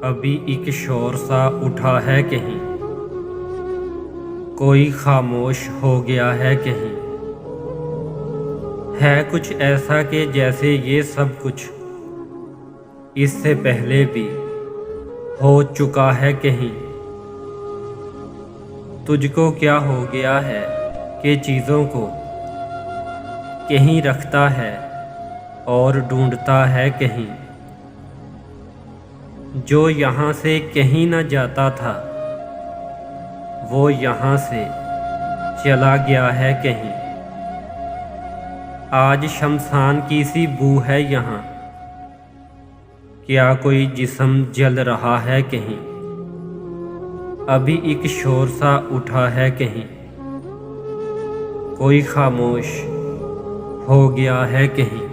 अभी एक शोर सा उठा है कहीं, कोई खामोश हो गया है कहीं। है कुछ ऐसा कि जैसे ये सब कुछ इससे पहले भी हो चुका है कहीं। तुझको क्या हो गया है कि चीज़ों को कहीं रखता है और ढूंढता है कहीं। जो यहाँ से कहीं न जाता था वो यहाँ से चला गया है कहीं। आज शमशान की सी बू है यहाँ, क्या कोई जिस्म जल रहा है कहीं। अभी एक शोर सा उठा है कहीं, कोई खामोश हो गया है कहीं।